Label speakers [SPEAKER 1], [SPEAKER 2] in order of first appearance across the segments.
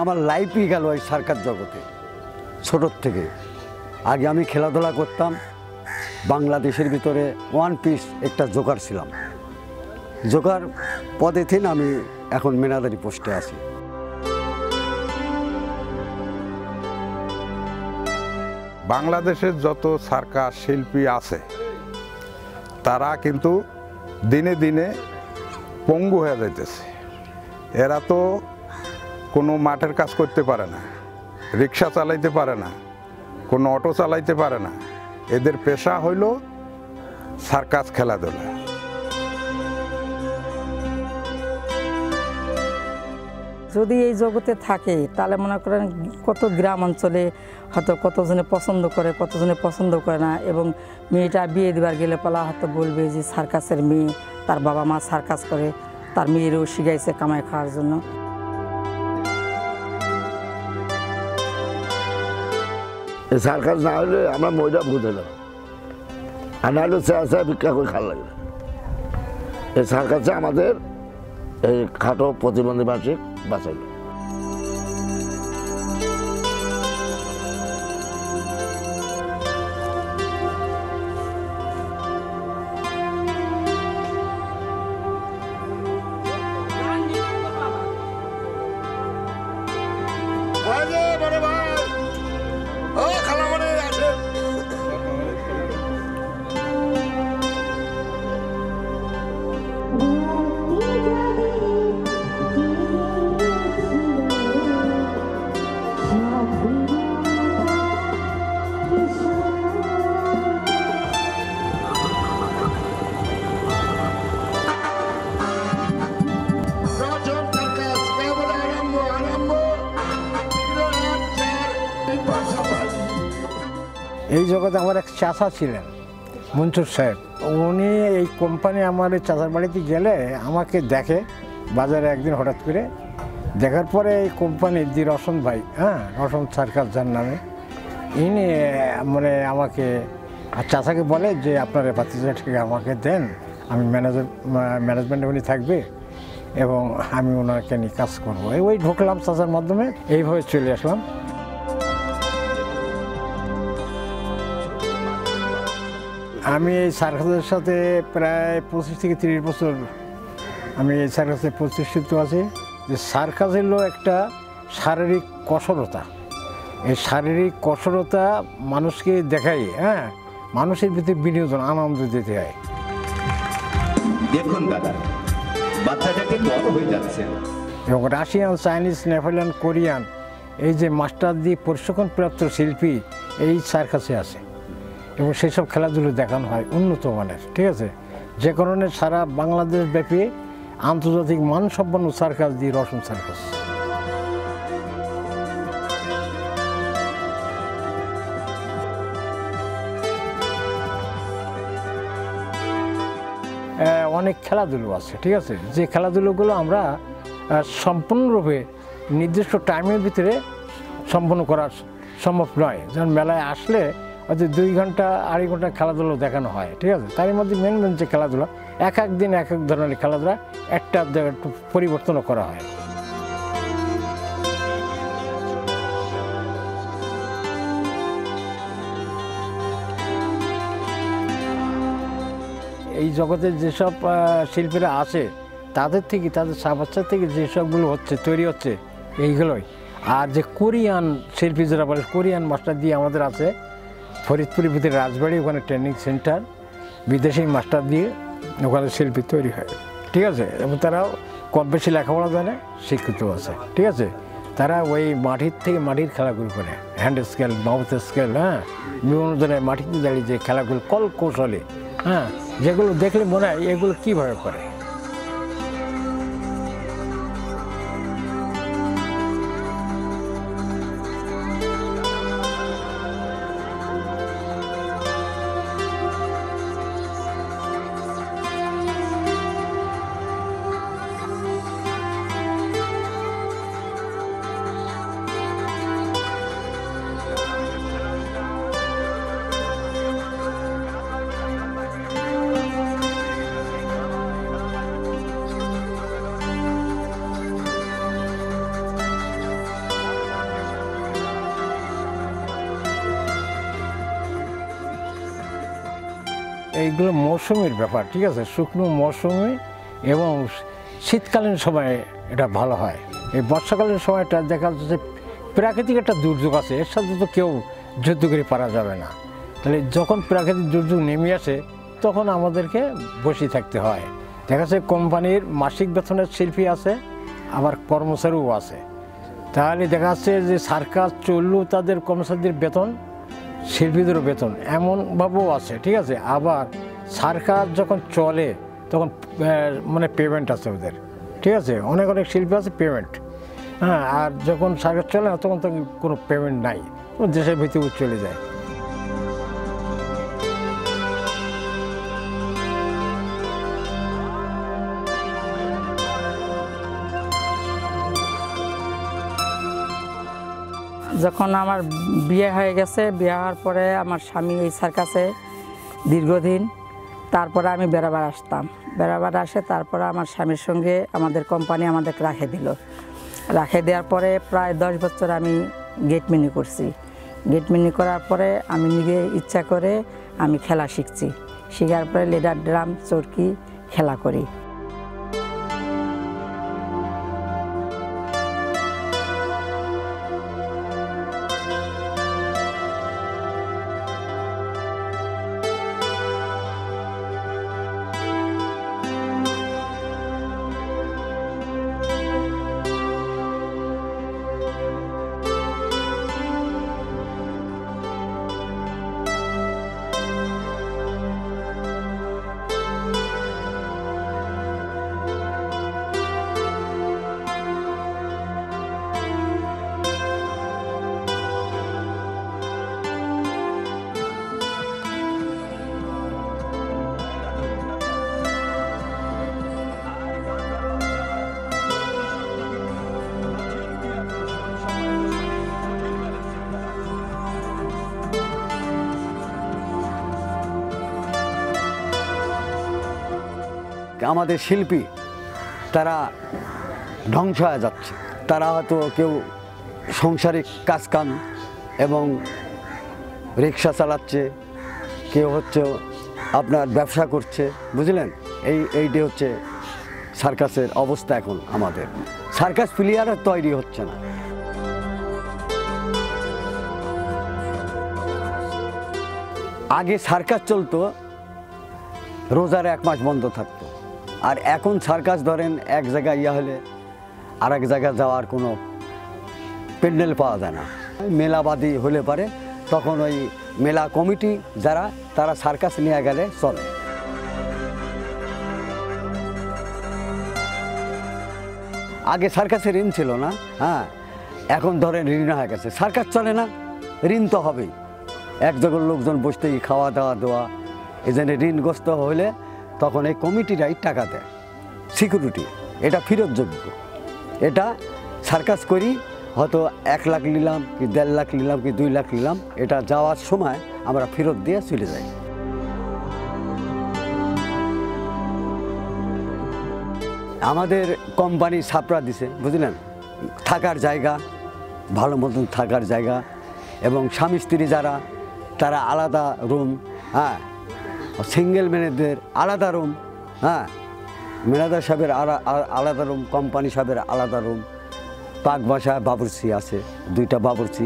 [SPEAKER 1] আমার লাইফই গেল এই সার্কাস জগতে ছোটোর থেকে। আগে আমি খেলাধুলা করতাম, বাংলাদেশের ভিতরে ওয়ান পিস একটা জোকার ছিলাম। জোকার পদে থেকে আমি এখন ম্যানেজারি পোস্টে আছি।
[SPEAKER 2] বাংলাদেশের যত সার্কাস শিল্পী আছে তারা কিন্তু দিনে দিনে পঙ্গু হয়ে যাইতেছে। এরা তো কোনো মাঠের কাজ করতে পারে না, রিক্সা চালাইতে পারে না, কোনো অটো চালাইতে পারে না। এদের পেশা হইল সার্কাস খেলাধুলা।
[SPEAKER 3] যদি এই জগতে থাকে তাহলে মনে করেন কত গ্রাম অঞ্চলে হয়তো কতজনে পছন্দ করে, কতজনে পছন্দ করে না। এবং মেয়েটা বিয়ে দেওয়ার গেলে পালা হয়তো বলবে যে সার্কাসের মেয়ে, তার বাবা মা সার্কাস করে, তার মেয়েরও শিখাইছে কামাই খাওয়ার জন্য।
[SPEAKER 4] সার্কাস না হলে আমরা মহিলা ভূত হলাম, আর না হলে চেয়া চেয়া ভিক্ষা করে খাওয়া লাগবে। এই সার্কাসে আমাদের এই খাটো প্রতিবন্ধী মাসিক বাঁচাইল।
[SPEAKER 5] এই জগতে আমার এক চাচা ছিলেন, মনসুর সাহেব। উনি এই কোম্পানি আমার চাচার বাড়িতে গেলে আমাকে দেখে বাজারে একদিন হঠাৎ করে। দেখার পরে এই কোম্পানির যে রসন ভাই, রসন সার্কাস যার নামে, ইনি মানে আমাকে চাচাকে বলে যে আপনার ভাতিজাটাকে আমাকে দেন, আমি ম্যানেজমেন্টে উনি থাকবে এবং আমি ওনাকে নিয়ে কাজ করবো। ওই ঢুকলাম চাচার মাধ্যমে, এইভাবে চলে আসলাম। আমি এই সার্কাসের সাথে প্রায় 25 থেকে 30 বছর আমি এই সার্কাসে প্রতিষ্ঠিত আছি। যে সার্কাস হলো একটা শারীরিক কসরতা। এই শারীরিক কসরতা মানুষকে দেখাই, মানুষের ভিতরে বিনোদন, আনন্দ দিতে হয়।
[SPEAKER 6] দেখুন দাদা, বাচ্চাটাকে বড় হয়ে যাচ্ছে।
[SPEAKER 5] এবং রাশিয়ান, চাইনিজ, নেপালিয়ান, কোরিয়ান এই যে মাস্টার দিয়ে প্রশিক্ষণপ্রাপ্ত শিল্পী এই সার্কাসে আছে এবং সেসব খেলাধুলো দেখানো হয় উন্নত মানের। ঠিক আছে, যে কারণে সারা বাংলাদেশ ব্যাপী আন্তর্জাতিক মানসম্পন্ন সার্কাস দিয়ে রসন সার্কাস। অনেক খেলাধুলো আছে, ঠিক আছে, যে খেলাধুলোগুলো আমরা সম্পূর্ণরূপে নির্দিষ্ট টাইমের ভিতরে সম্পন্ন করা সম্ভব নয়। যেমন মেলায় আসলে হয়তো 2 ঘন্টা 2.5 ঘন্টা খেলাধুলো দেখানো হয়, ঠিক আছে। তার মধ্যে মেন যে খেলাধুলা, এক এক দিন এক এক ধরনের খেলাধুলা, একটা একটু পরিবর্তনও করা হয়। এই জগতে যেসব শিল্পীরা আছে তাদের থেকে, তাদের বাচ্চার থেকে যেসবগুলো হচ্ছে, তৈরি হচ্ছে এইগুলোই। আর যে কোরিয়ান শিল্পী যারা বলে, কোরিয়ান মাস্টার দিয়ে আমাদের আছে ফরিদপুরের ভিতরে রাজবাড়ি, ওখানে ট্রেনিং সেন্টার, বিদেশি মাস্টার দিয়ে ওখানে শিল্পী তৈরি হয়, ঠিক আছে। এবং তারাও কম বেশি লেখাপড়া জানে, শিক্ষিত আছে, ঠিক আছে। তারা ওই মাটির থেকে মাটির খেলাগুলো করে, হ্যান্ড স্কেল, মাউথ স্কেল, বিভিন্ন ধরনের মাটিতে দাঁড়িয়ে যে খেলাগুলো কল কৌশলে, যেগুলো দেখলে মনে হয় এগুলো কীভাবে করে। এইগুলো মৌসুমের ব্যাপার, ঠিক আছে, শুকনো মৌসুমে এবং শীতকালীন সময়ে এটা ভালো হয়। এই বর্ষাকালীন সময়টা দেখা যাচ্ছে প্রাকৃতিক একটা দুর্যোগ আছে, এর সাথে তো কেউ যুদ্ধ করে পারা যাবে না। তাহলে যখন প্রাকৃতিক দুর্যোগ নেমে আসে তখন আমাদেরকে বসে থাকতে হয়। দেখা যাচ্ছে কোম্পানির মাসিক বেতনের শিল্পী আছে, আবার কর্মচারীও আছে। তাহলে দেখা যাচ্ছে যে সার্কাস চললেও তাদের কর্মচারীদের বেতন, শিল্পীদেরও বেতন এমনভাবেও আছে, ঠিক আছে। আবার সার্কাস যখন চলে তখন মানে পেমেন্ট আছে ওদের, ঠিক আছে। অনেক অনেক শিল্পী আছে পেমেন্ট, হ্যাঁ। আর যখন সার্কাস চলে না তখন তো কোনো পেমেন্ট নাই, দেশের ভিতরে চলে যায়।
[SPEAKER 3] যখন আমার বিয়ে হয়ে গেছে, বিয়ে হওয়ার পরে আমার স্বামী এই সার্কাসে দীর্ঘদিন, তারপরে আমি বেড়াবার আসতাম, বেড়াবার আসে তারপরে আমার স্বামীর সঙ্গে আমাদের কোম্পানি আমাদেরকে রাখে দিল। রাখে দেওয়ার পরে প্রায় 10 বছর আমি গেটম্যানি করছি। গেটম্যানি করার পরে আমি নিজে ইচ্ছা করে আমি খেলা শিখছি, শেখার পরে লিডার ড্রাম চরকি খেলা করি।
[SPEAKER 1] আমাদের শিল্পী তারা ধ্বংস হয়ে যাচ্ছে। তারা হয়তো কেউ সাংসারিক কাজকাম এবং রিক্সা চালাচ্ছে, কেউ হচ্ছে আপনার ব্যবসা করছে, বুঝলেন। এইটি হচ্ছে সার্কাসের অবস্থা এখন। আমাদের সার্কাস প্লেয়ার তৈরি হচ্ছে না। আগে সার্কাস চলতো, রোজার 1 মাস বন্ধ থাকতো। আর এখন সার্কাস ধরেন এক জায়গায় হলে আর এক জায়গায় যাওয়ার কোনো প্যান্ডেল পাওয়া যায় না। মেলাবাদী হলে পারে তখন ওই মেলা কমিটি যারা, তারা সার্কাস নিয়ে গেলে চলে। আগে সার্কাসের ঋণ ছিল না, হ্যাঁ। এখন ধরেন ঋণ হয়ে গেছে, সার্কাস চলে না, ঋণ তো হবেই। এক জায়গার লোকজন বসতেই খাওয়া দাওয়া দেওয়া, এই জন্য ঋণগ্রস্ত হলে তখন এই কমিটিরাই টাকা দেয়, সিকিউরিটি। এটা ফেরতযোগ্য। এটা সার্কাস করি হয়তো 1 লাখ নিলাম কি 1.5 লাখ নিলাম কি 2 লাখ নিলাম, এটা যাওয়ার সময় আমরা ফেরত দিয়ে চলে যাই। আমাদের কোম্পানি ছাপড়া দিছে, বুঝলেন, থাকার জায়গা, ভালো মতন থাকার জায়গা, এবং স্বামী স্ত্রী যারা তারা আলাদা রুম, হ্যাঁ। সিঙ্গেল ম্যানেজদের আলাদা রুম, হ্যাঁ। ম্যানেজার সাহেবের আলাদা রুম, কোম্পানি সাহেবের আলাদা রুম। পাক বাসায় বাবুর্চি আছে, 2টা বাবুর্চি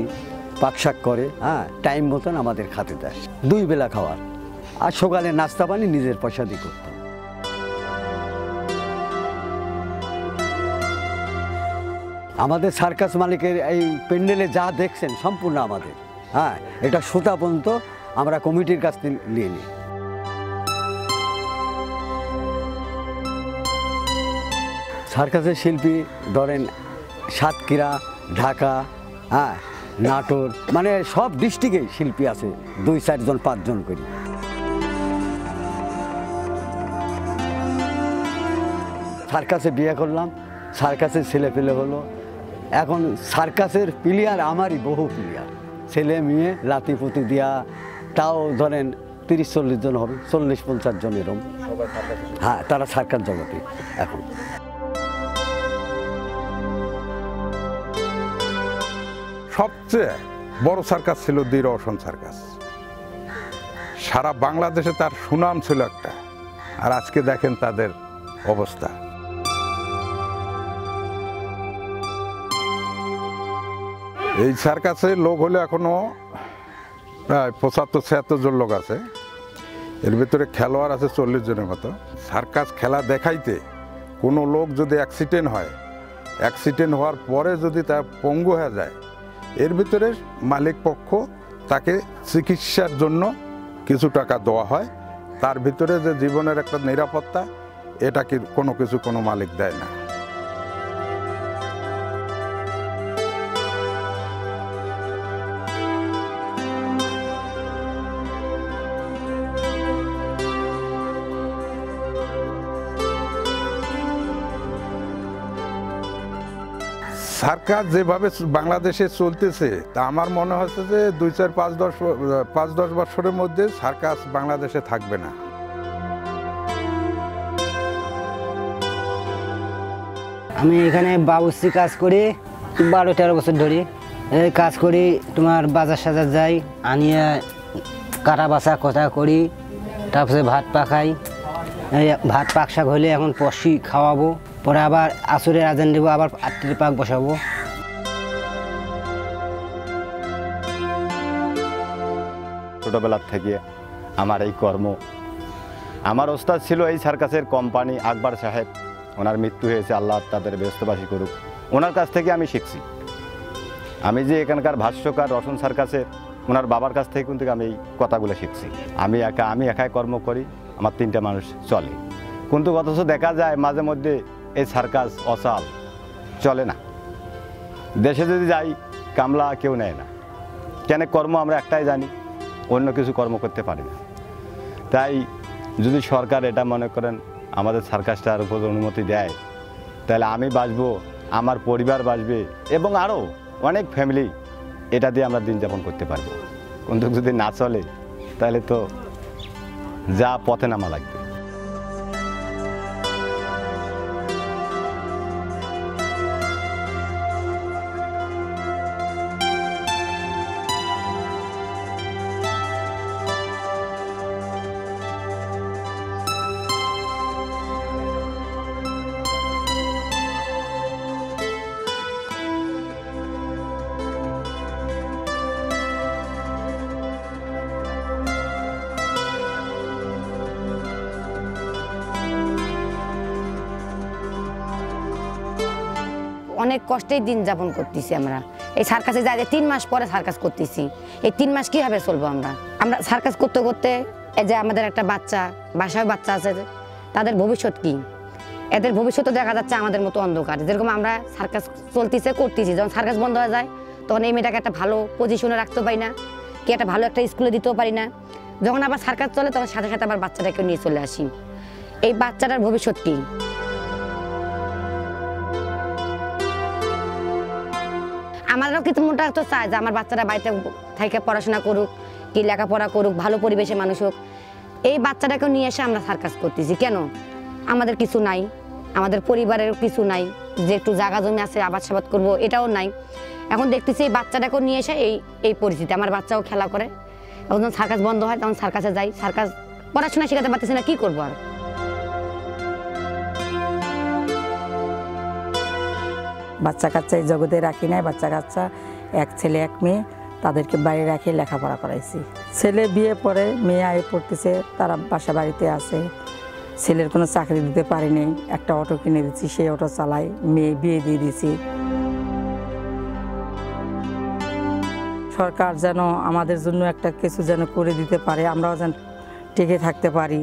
[SPEAKER 1] পাক শাক করে, হ্যাঁ। টাইম মতন আমাদের খাতে দেয়, 2 বেলা খাওয়ার। আর সকালে নাস্তা পানি নিজের পয়সা দিয়ে করতাম। আমাদের সার্কাস মালিকের এই প্যান্ডেলে যা দেখছেন সম্পূর্ণ আমাদের, হ্যাঁ। এটা সুতা পর্যন্ত আমরা কমিটির কাছ থেকে নিয়ে নিই। সার্কাসের শিল্পী ধরেন সাতক্ষীরা, ঢাকা, হ্যাঁ, নাটোর, মানে সব ডিস্ট্রিক্টেই শিল্পী আছে, 2-4 জন 5 জন করি। সার্কাসে বিয়ে করলাম, সার্কাসের ছেলে পেলে হলো। এখন সার্কাসের প্লেয়ার আমারই বহু প্লেয়ার, ছেলে মেয়ে লাতি পুতি দিয়া, তাও ধরেন 30-40 জন হবে, 40-50 জন এরকম, হ্যাঁ। তারা সার্কাস জগতে এখন।
[SPEAKER 2] সবচেয়ে বড় সার্কাস ছিল দি রওশন সার্কাস। সারা বাংলাদেশে তার সুনাম ছিল একটা, আর আজকে দেখেন তাদের অবস্থা। এই সার্কাসে লোক হলে এখনো প্রায় 75-76 জন লোক আছে, এর ভিতরে খেলোয়াড় আছে 40 জনের মতো। সার্কাস খেলা দেখাইতে কোনো লোক যদি অ্যাক্সিডেন্ট হয়, অ্যাক্সিডেন্ট হওয়ার পরে যদি তার পঙ্গু হয়ে যায়, এর ভিতরে মালিক পক্ষ তাকে চিকিৎসার জন্য কিছু টাকা দেওয়া হয়। তার ভিতরে যে জীবনের একটা নিরাপত্তা, এটা কি কোনো মালিক দেয় না। সার্কাস যেভাবে বাংলাদেশে চলতেছে, তা আমার মনে হচ্ছে যে 2-4-5-10 বছরের মধ্যে সার্কাস বাংলাদেশে থাকবে না।
[SPEAKER 7] আমি এখানে বাবুর্চি কাজ করি 12-13 বছর ধরে। এই কাজ করি, তোমার বাজার সাজার যাই, আনিয়ে কাটা বাছা কথা করি, তারপরে ভাত পাকাই। এই ভাত পাক শাক হলে এখন পশি খাওয়াবো, পরে আবার আসরের আজান দেবো, আবার আটটির পাক বসাবো।
[SPEAKER 8] ছোটোবেলার থেকে আমার এই কর্ম, আমার ওস্তাদ ছিল এই সার্কাসের কোম্পানি আকবর সাহেব, ওনার মৃত্যু হয়েছে, আল্লাহ তাদের ব্যস্তবাসী করুক। ওনার কাছ থেকে আমি শিখছি। আমি যে এখানকার ভাষ্যকার রসুন সার্কাসের, ওনার বাবার কাছ থেকে কিন্তু আমি এই কথাগুলো শিখছি। আমি একাই কর্ম করি, আমার 3টা মানুষ চলে। কিন্তু অথচ দেখা যায় মাঝে মধ্যে এই সার্কাস অচাল, চলে না। দেশে যদি যাই, কামলা কেউ নেয় না। কেন? কর্ম আমরা একটাই জানি, অন্য কিছু কর্ম করতে পারি না। তাই যদি সরকার এটা মনে করেন আমাদের সার্কাসটার উপর অনুমতি দেয়, তাহলে আমি বাঁচবো, আমার পরিবার বাঁচবে, এবং আরও অনেক ফ্যামিলি এটা দিয়ে আমরা দিন যাপন করতে পারবো। কিন্তু যদি না চলে, তাহলে তো যা পথে নামা লাগবে।
[SPEAKER 9] অনেক কষ্টেই দিন যাপন করতেছি আমরা। এই সার্কাসে যাই 3 মাস পরে সার্কাস করতেছি। এই 3 মাস কীভাবে চলবো আমরা? সার্কাস করতে করতে এই যে আমাদের একটা বাসায় বাচ্চা আছে, তাদের ভবিষ্যৎ কি? এদের ভবিষ্যৎ দেখা যাচ্ছে আমাদের মতো অন্ধকার। যেরকম আমরা সার্কাস করতেছি, যখন সার্কাস বন্ধ হয়ে যায়, তখন এই মেয়েটাকে একটা ভালো পজিশনে রাখতে পারি না, কি একটা ভালো একটা স্কুলে দিতেও পারি না। যখন আবার সার্কাস চলে, তখন সাথে সাথে আবার বাচ্চাটাকে নিয়ে চলে আসি। এই বাচ্চাটার ভবিষ্যৎ কি? আমাদেরও কিন্তু মোটা তো চায় যে আমার বাচ্চারা বাড়িতে থেকে পড়াশোনা করুক, কি লেখাপড়া করুক, ভালো পরিবেশে মানুষ হোক। এই বাচ্চাটাকে নিয়ে এসে আমরা সার্কাস করতেছি কেন? আমাদের কিছু নাই, আমাদের পরিবারের কিছু নাই, যে একটু জায়গা জমি আছে আবাদ সাবাদ করবো, এটাও নাই। এখন দেখতেছি এই বাচ্চাটাকেও নিয়ে এসে এই পরিস্থিতি। আমার বাচ্চাও খেলা করে, এখন যখন সার্কাস বন্ধ হয় তখন সার্কাসে যাই। সার্কাস পড়াশোনা শেখাতে পারতেছি না, কি করবো আর?
[SPEAKER 3] বাচ্চা কাচ্চা এই জগতে রাখি নাই। বাচ্চা কাচ্চা 1 ছেলে 1 মেয়ে, তাদেরকে বাইরে রাখে লেখাপড়া করাইছি। ছেলে বিয়ে পরে, মেয়ে আয়ে পড়তেছে, তারা বাড়িতে আছে। ছেলের কোনো চাকরি দিতে পারিনি, একটা অটো কিনে দিচ্ছি, সেই অটো চালাই। মেয়ে বিয়ে দিয়ে দিছি। সরকার যেন আমাদের জন্য একটা কিছু যেন করে দিতে পারে, আমরাও যেন টিকে থাকতে পারি।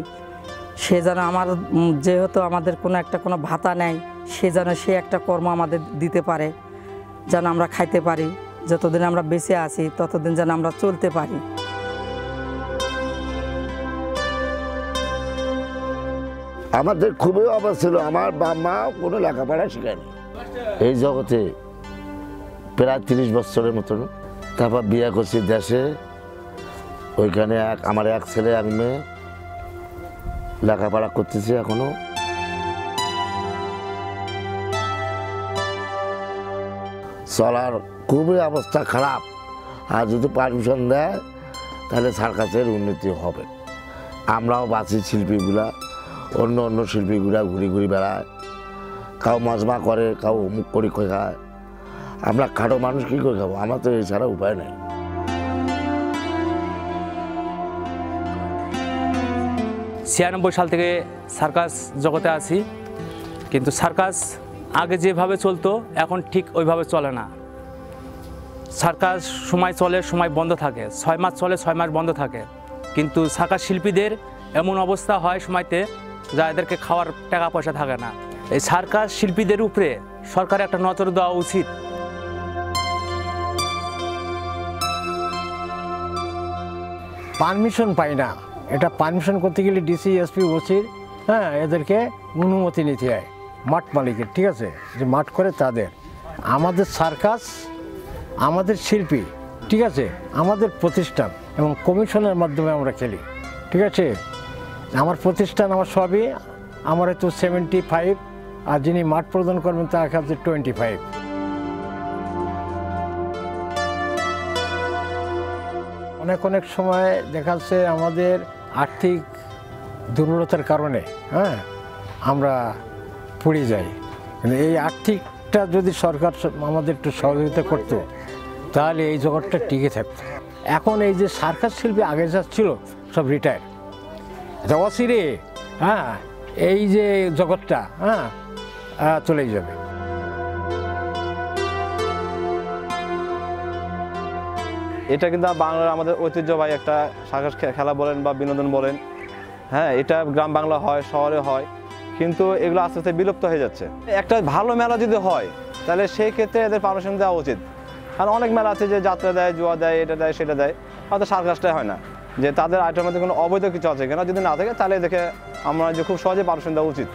[SPEAKER 3] সে যেন যেহেতু আমাদের কোনো ভাতা নেই, সে যেন সে একটা কর্ম আমাদের দিতে পারে, যেন আমরা খাইতে পারি। যতদিন আমরা বেঁচে আছি ততদিন যেন আমরা চলতে পারি।
[SPEAKER 4] আমাদের খুবই অভাব ছিল। আমার বাবা মা কোনো লেখাপড়া শেখায়নি এই জগতে, প্রায় 30 বছরের মতন। তারপর বিয়ে করছি দেশে, ওইখানে আমার 1 ছেলে 1 মেয়ে লেখাপড়া করতেছি এখনো। চলার খুবই অবস্থা খারাপ। আর যদি পারমিশন দেয় তাহলে সার্কাসের উন্নতি হবে। আমরাও বাঁচি শিল্পীগুলা, অন্য অন্য শিল্পীগুলা ঘুরি ঘুরি বেড়ায়, কাউ মজমা করে, কাউ অমুক করে খায়। আমরা খাটো মানুষ কী করে খাবো? আমার তো এছাড়া উপায় নেই।
[SPEAKER 10] 96 সাল থেকে সার্কাস জগতে আছি, কিন্তু সার্কাস আগে যেভাবে চলতো এখন ঠিক ওইভাবে চলে না। সার্কাস সময় চলে, সময় বন্ধ থাকে, 6 মাস চলে, 6 মাস বন্ধ থাকে। কিন্তু সার্কাস শিল্পীদের এমন অবস্থা হয় সময়তে যা এদেরকে খাওয়ার টাকা পয়সা থাকে না। এই সার্কাস শিল্পীদের উপরে সরকারের একটা নজর দেওয়া উচিত।
[SPEAKER 5] পারমিশন পাই না, এটা পারমিশন করতে গেলে ডিসি, এসপি, ওসির এদেরকে অনুমতি নিতে হয় মাঠ মালিকের, ঠিক আছে, যে মাঠ করে তাদের। আমাদের সার্কাস, আমাদের শিল্পী, ঠিক আছে, আমাদের প্রতিষ্ঠান এবং কমিশনের মাধ্যমে আমরা খেলি, ঠিক আছে। আমার প্রতিষ্ঠান আমার সবই, আমার হয়তো 75, আর যিনি মাঠ প্রদান করবেন তার কাছে 25। অনেক সময় দেখা যাচ্ছে আমাদের আর্থিক দুর্বলতার কারণে আমরা পড়ে যাই। কিন্তু এই আর্থিকটা যদি সরকার আমাদের একটু সহযোগিতা করতো তাহলে এই জগৎটা টিকে থাকতো। এখন এই যে সার্কাস শিল্পী আগে যা ছিল সব রিটায়ার, এটা অচিরে এই যে জগৎটা চলেই যাবে।
[SPEAKER 11] এটা কিন্তু বাংলার আমাদের ঐতিহ্যবাহী একটা সার্কাস খেলা বলেন বা বিনোদন বলেন, এটা গ্রাম বাংলা হয়, শহরে হয়, কিন্তু এগুলো আস্তে আস্তে বিলুপ্ত হয়ে যাচ্ছে। একটা ভালো মেলা যদি হয় তাহলে সেই ক্ষেত্রে এদের পারমিশন দেওয়া উচিত। কারণ অনেক মেলা আছে যে যাত্রা দেয়, জুয়া দেয়, এটা দেয়, সেটা দেয়, হয়তো সার্কাসটাই হয় না। যে তাদের আইটেমের মধ্যে কোনো অবৈধ কিছু আছে কিনা, যদি না থাকে তাহলে দেখে আমরা যে খুব সহজে পারমিশন দেওয়া উচিত।